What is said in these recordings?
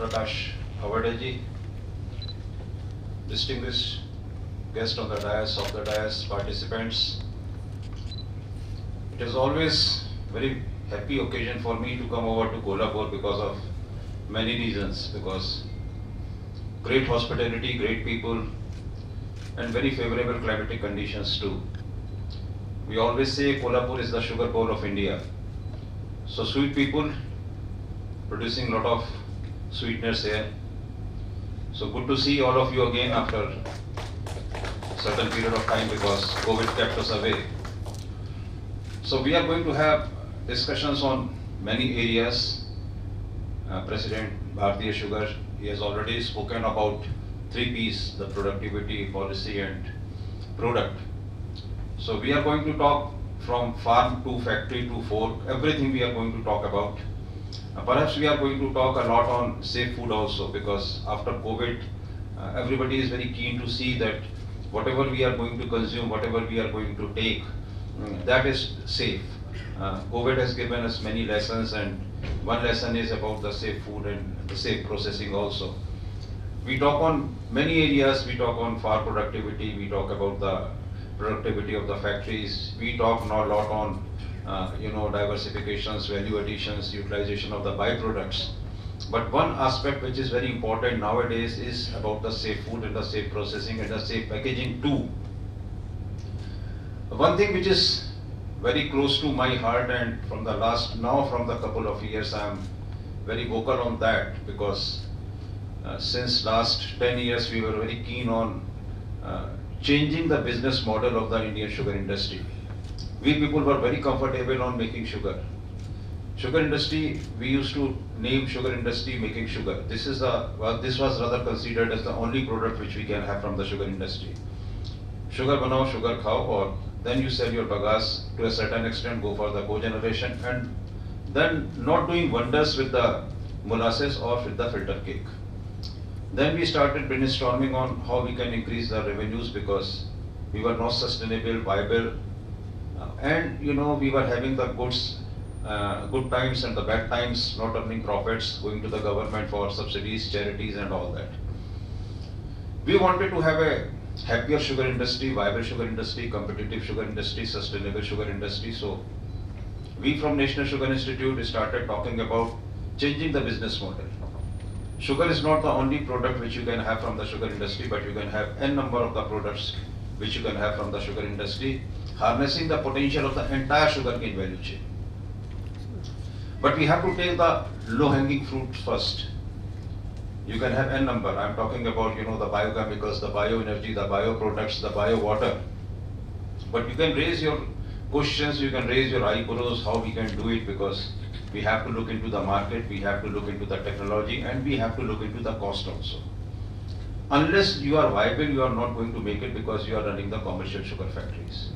Prakash Avadeji, distinguished guest on the dais, of the dais, participants. It is always very happy occasion for me to come over to Kolhapur because of many reasons, because great hospitality, great people, and very favorable climatic conditions too. We always say Kolhapur is the sugar bowl of India. So sweet people producing lot of sweetness here. So good to see all of you again after certain period of time because COVID kept us away. So we are going to have discussions on many areas. President Bharatiya Sugar, he has already spoken about 3 P's, the productivity, policy and product. So we are going to talk from farm to factory to fork, everything we are going to talk about. Perhaps we are going to talk a lot on safe food also, because after COVID, everybody is very keen to see that whatever we are going to consume, whatever we are going to take, that is safe. COVID has given us many lessons, and one lesson is about the safe food and the safe processing also. We talk on many areas, we talk on farm productivity, we talk about the productivity of the factories, we talk now a lot on diversifications, value additions, utilization of the byproducts. But one aspect which is very important nowadays is about the safe food and the safe processing and the safe packaging too. One thing which is very close to my heart, and from the couple of years I am very vocal on that, because since last 10 years we were very keen on changing the business model of the Indian sugar industry. We people were very comfortable on making sugar. Sugar industry, we used to name sugar industry making sugar. This was rather considered as the only product which we can have from the sugar industry. Sugar banao, sugar khao, or then you sell your bagasse to a certain extent, go for the cogeneration, and then not doing wonders with the molasses or with the filter cake. Then we started brainstorming on how we can increase the revenues, because we were not sustainable, viable, and we were having the good times and the bad times, not earning profits, going to the government for subsidies, charities and all that. We wanted to have a happier sugar industry, viable sugar industry, competitive sugar industry, sustainable sugar industry. So we from National Sugar Institute started talking about changing the business model. Sugar is not the only product which you can have from the sugar industry, but you can have n number of the products which you can have from the sugar industry, harnessing the potential of the entire sugarcane value chain. But we have to take the low-hanging fruit first. You can have n number. I am talking about the biochemicals, the bioenergy, the bioproducts, the bio-water. But you can raise your questions, you can raise your eyebrows how we can do it, because we have to look into the market, we have to look into the technology, and we have to look into the cost also. Unless you are viable, you are not going to make it, because you are running the commercial sugar factories.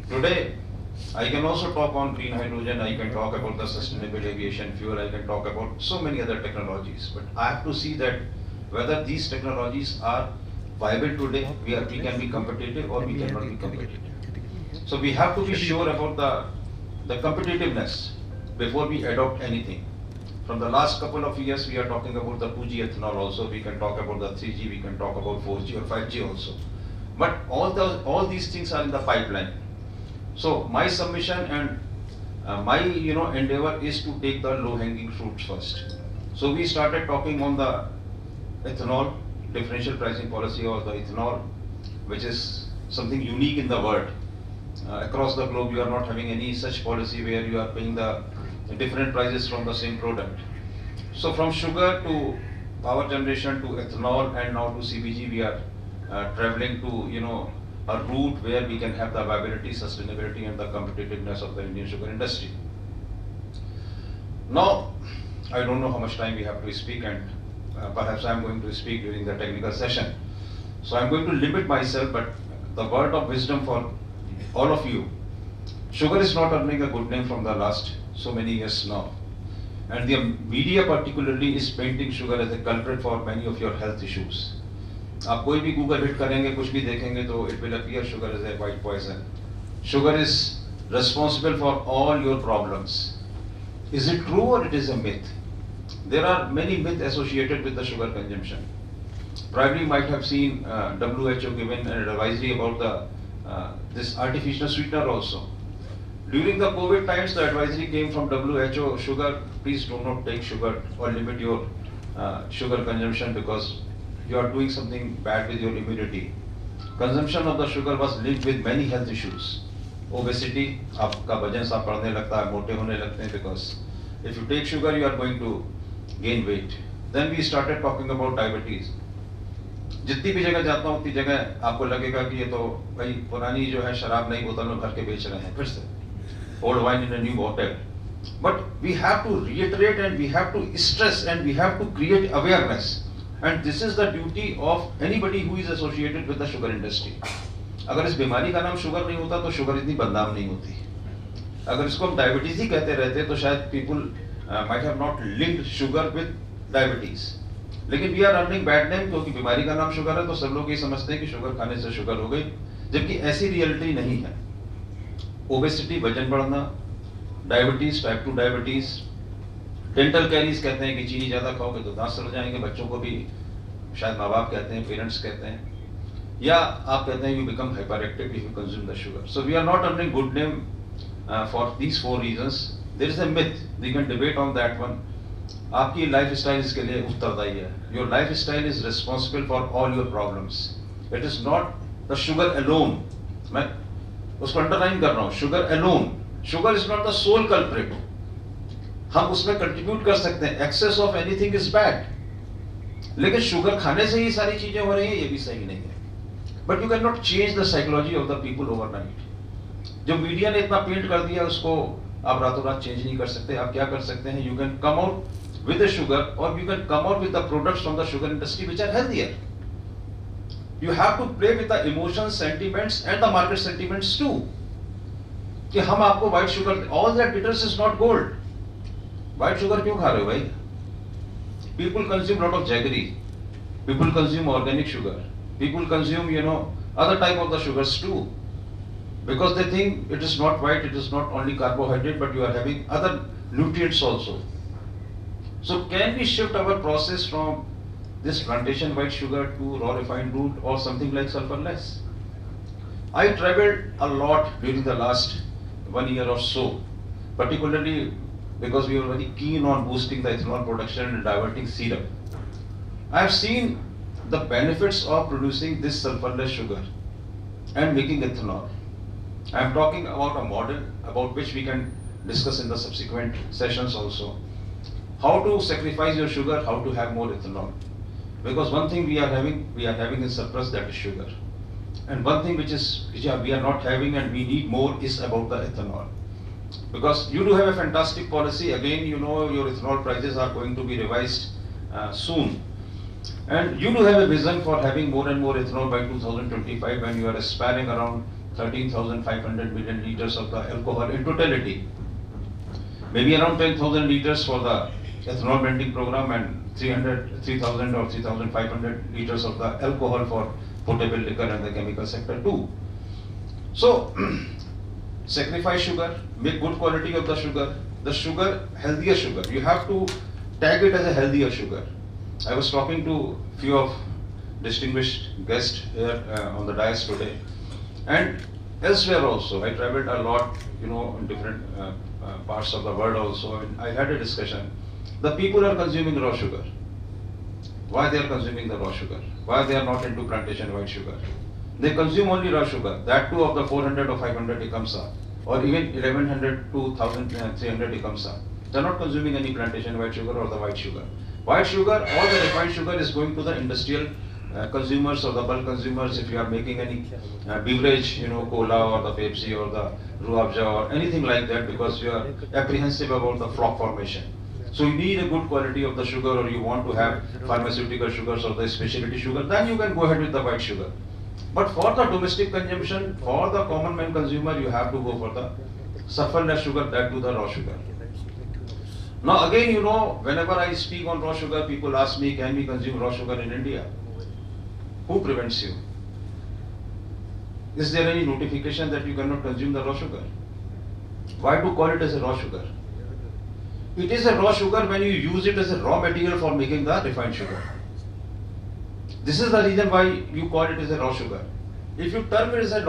Today, I can also talk on green hydrogen, I can talk about the sustainable aviation fuel, I can talk about so many other technologies, but I have to see that whether these technologies are viable today, we can be competitive or we cannot be competitive. So we have to be sure about the competitiveness before we adopt anything. From the last couple of years, we are talking about the 2G ethanol also, we can talk about the 3G, we can talk about 4G or 5G also. But all these things are in the pipeline. So my submission and my endeavor is to take the low-hanging fruits first. So we started talking on the ethanol, differential pricing policy or the ethanol, which is something unique in the world. Across the globe, you are not having any such policy where you are paying the different prices from the same product. So from sugar to power generation to ethanol and now to CBG, we are traveling to a route where we can have the viability, sustainability and the competitiveness of the Indian sugar industry. Now, I don't know how much time we have to speak, and perhaps I am going to speak during the technical session. So I am going to limit myself, but the word of wisdom for all of you. Sugar is not earning a good name from the last so many years now. And the media particularly is painting sugar as a culprit for many of your health issues. आप कोई भी Google hit करेंगे, कुछ भी देखेंगे तो it will appear sugar is a white poison. Sugar is responsible for all your problems. Is it true or it is a myth? There are many myths associated with the sugar consumption. Probably you might have seen WHO given an advisory about this artificial sweetener also. During the COVID times, the advisory came from WHO, sugar, please do not take sugar or limit your sugar consumption because you are doing something bad with your immunity. Consumption of the sugar was linked with many health issues. Obesity, आपका वजन सा बढ़ने लगता है, मोटे होने लगते हैं because if you take sugar, you are going to gain weight. Then we started talking about diabetes. जितनी भी जगह जाता हूँ उतनी जगह आपको लगेगा कि ये तो भाई पुरानी जो है शराब नई बोतल में भर के बेच रहे हैं फिर से old wine in a new bottle. But we have to reiterate and we have to stress and we have to create awareness. And this is the duty of anybody who is associated with the sugar industry. अगर इस बीमारी का नाम sugar नहीं होता तो sugar इतनी बदनाम नहीं होती. अगर इसको हम डायबिटीज ही कहते रहते तो शायद people might have not linked sugar with diabetes. लेकिन we are earning bad name क्योंकि बीमारी का नाम शुगर है तो सब लोग ये समझते हैं कि शुगर खाने से शुगर हो गई, जबकि ऐसी रियलिटी नहीं है. ओबेसिटी, वजन बढ़ना, diabetes, type 2 diabetes, dental caries कहते हैं कि चीनी ज्यादा खाओगे तो दांत सड़ जाएंगे, बच्चों को भी शायद माँ बाप कहते हैं, पेरेंट्स कहते हैं, या आप कहते हैं you become hyper active if you consume the sugar. So we are not earning good name for these 4 reasons. There is a myth, we can debate on that one. आपकी लाइफ स्टाइल इसके लिए उत्तरदायी है. Your life style is responsible for all your problems. It is not the sugar alone. मैं उसको underline कर रहा हूं, sugar alone. Sugar is not the sole culprit. हम उसमें कंट्रीब्यूट कर सकते हैं. Excess of anything is bad, लेकिन शुगर खाने से ही सारी चीजें हो रही है ये भी सही नहीं है. But you can not change the psychology of the people overnight. जो मीडिया ने इतना पेंट कर दिया उसको आप रातों रात चेंज नहीं कर सकते. आप क्या कर सकते हैं, you can come out with the sugar or you can come out with the products from the sugar industry which are healthier. You have to play with the emotions, sentiments and the market sentiments too. कि हम आपको white sugar, all that bitters is not gold. White sugar क्यों खा रहे हो भाई? People consume lot of jaggery. People consume organic sugar. People consume, other type of the sugars too. Because they think it is not white, it is not only carbohydrate, but you are having other nutrients also. So can we shift our process from this plantation white sugar to raw refined root or something like sulfurless? I traveled a lot during the last 1 year or so, particularly because we were very keen on boosting the ethanol production and diverting syrup. I have seen the benefits of producing this sulfurless sugar and making ethanol. I am talking about a model about which we can discuss in the subsequent sessions also. How to sacrifice your sugar, how to have more ethanol. Because one thing we are having in surplus, that is sugar. And one thing which we are not having and we need more is about the ethanol. Because you do have a fantastic policy. Again, your ethanol prices are going to be revised soon. And you do have a vision for having more and more ethanol by 2025 when you are aspiring around 13,500 million liters of the alcohol in totality. Maybe around 10,000 liters for the ethanol blending program and 3,000 or 3,500 liters of the alcohol for potable liquor and the chemical sector too. So, sacrifice sugar, make good quality of the sugar, healthier sugar. You have to tag it as a healthier sugar. I was talking to few of distinguished guests here on the dais today, and elsewhere also. I traveled a lot, in different parts of the world also, and I had a discussion. The people are consuming raw sugar. Why they are consuming the raw sugar? Why they are not into plantation white sugar? They consume only raw sugar. That too of the 400 or 500 ikamsa, or even 1100 to 1300 ikamsa. They are not consuming any plantation white sugar or the white sugar. White sugar, all the refined sugar is going to the industrial consumers or the bulk consumers. If you are making any beverage, cola or the Pepsi or the Ruabja or anything like that, because you are apprehensive about the flock formation. So you need a good quality of the sugar, or you want to have pharmaceutical sugars or the specialty sugar, then you can go ahead with the white sugar. But for the domestic consumption, for the common man consumer, you have to go for the sulfurless sugar, that to the raw sugar. Now again, whenever I speak on raw sugar, people ask me, can we consume raw sugar in India? Who prevents you? Is there any notification that you cannot consume the raw sugar? Why to call it as a raw sugar? It is a raw sugar when you use it as a raw material for making the refined sugar. This is the reason why you call it as a raw sugar. If you term it as a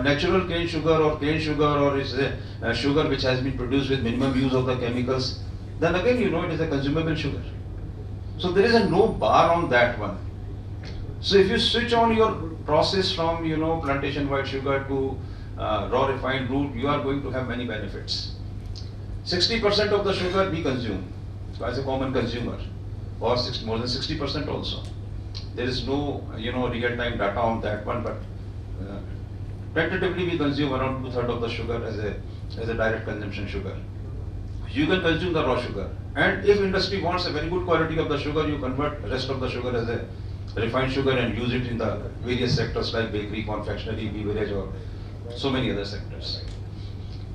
natural cane sugar or it's a sugar which has been produced with minimum use of the chemicals, then again you know it is a consumable sugar. So there is a no bar on that one. So if you switch on your process from plantation white sugar to raw refined route, you are going to have many benefits. 60% of the sugar we consume as a common consumer, or more than 60% also. There is no real-time data on that one, but tentatively we consume around 2/3 of the sugar as a direct consumption sugar. You can consume the raw sugar, and if industry wants a very good quality of the sugar, you convert the rest of the sugar as a refined sugar and use it in the various sectors like bakery, confectionery, beverage, or so many other sectors.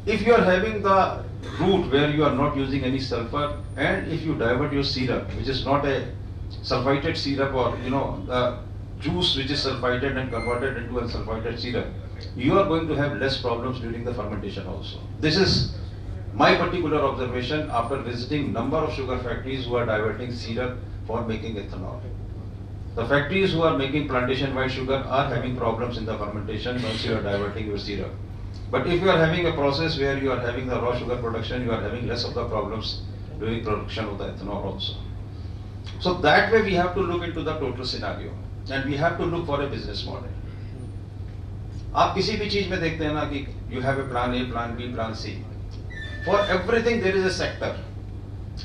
If you are having the route where you are not using any sulfur, and if you divert your syrup, which is not a sulfited syrup, or the juice which is sulfited and converted into a sulfited syrup, you are going to have less problems during the fermentation also. This is my particular observation after visiting number of sugar factories who are diverting syrup for making ethanol. The factories who are making plantation white sugar are having problems in the fermentation once you are diverting your syrup. But if you are having a process where you are having the raw sugar production, you are having less of the problems during production of the ethanol also. So that way we have to look into the total scenario, and we have to look for a business model. आप किसी भी चीज में देखते हैं ना कि you have a plan A, plan B, plan C. For everything there is a sector.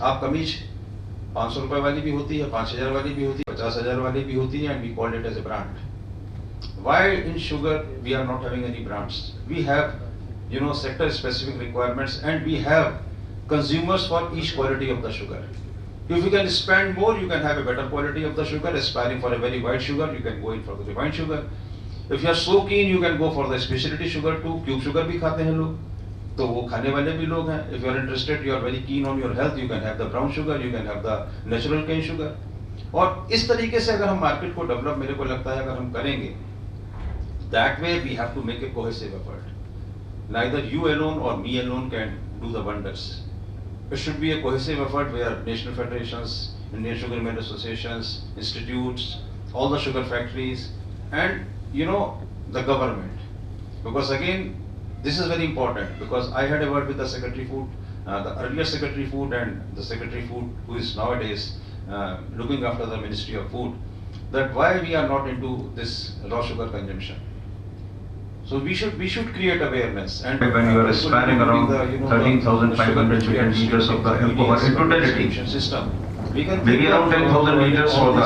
आप कमीज 500 रुपए वाली भी होती है, 5000 वाली भी होती है, 50,000 वाली भी होती है, and we call it as a brand. Why in sugar we are not having any brands? We have sector specific requirements, and we have consumers for each quality of the sugar. If you can spend more, you can have a better quality of the sugar. Aspiring for a very white sugar, you can go in for the refined sugar. If you are so keen, you can go for the specialty sugar too. Cube sugar भी खाते हैं लोग, तो वो खाने वाले भी लोग हैं. If you are interested, you are very keen on your health, you can have the brown sugar, you can have the natural cane sugar. और इस तरीके से अगर हम मार्केट को डेवलप, मेरे को लगता है अगर हम करेंगे, that way we have to make a cohesive effort. Neither you alone or me alone can do the wonders. It should be a cohesive effort where national federations, Indian Sugar Mill Associations, institutes, all the sugar factories, and the government. Because again, this is very important, because I had a word with the Secretary Food, the earlier Secretary Food and the Secretary Food who is nowadays looking after the Ministry of Food, that why we are not into this raw sugar consumption. So we should create awareness. And when you are aspiring around 13,500 million liters of the alcohol in totality, system, maybe around 10,000 liters for the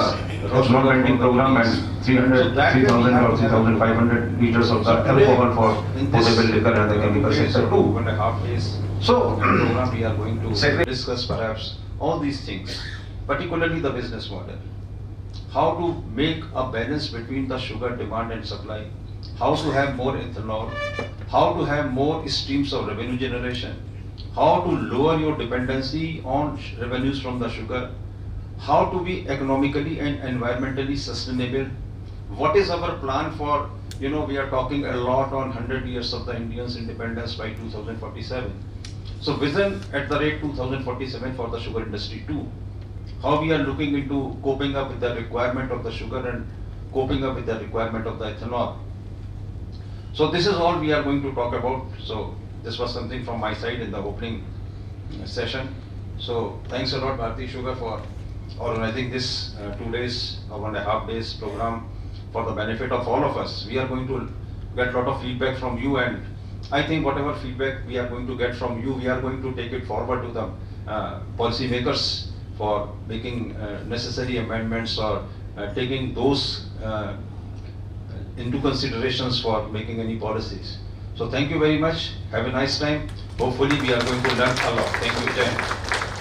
ethanol blending program, and 3,000 or 3,500 liters of the alcohol for potable liquor and the chemical sector too. 2.5 days. So we are going to discuss perhaps all these things, particularly the business model. How to make a balance between the sugar demand and supply, how to have more ethanol, how to have more streams of revenue generation, how to lower your dependency on revenues from the sugar, how to be economically and environmentally sustainable. What is our plan for, we are talking a lot on 100 years of the Indians' independence by 2047. So vision at the rate 2047 for the sugar industry too. How we are looking into coping up with the requirement of the sugar and coping up with the requirement of the ethanol. So this is all we are going to talk about. So this was something from my side in the opening session. So thanks a lot Bharatiya Sugar for organizing this 2 days or 1.5 days program for the benefit of all of us. We are going to get a lot of feedback from you, and I think whatever feedback we are going to get from you, we are going to take it forward to the policy makers for making necessary amendments or taking those into considerations for making any policies. So thank you very much. Have a nice time. Hopefully we are going to learn a lot. Thank you, Jai.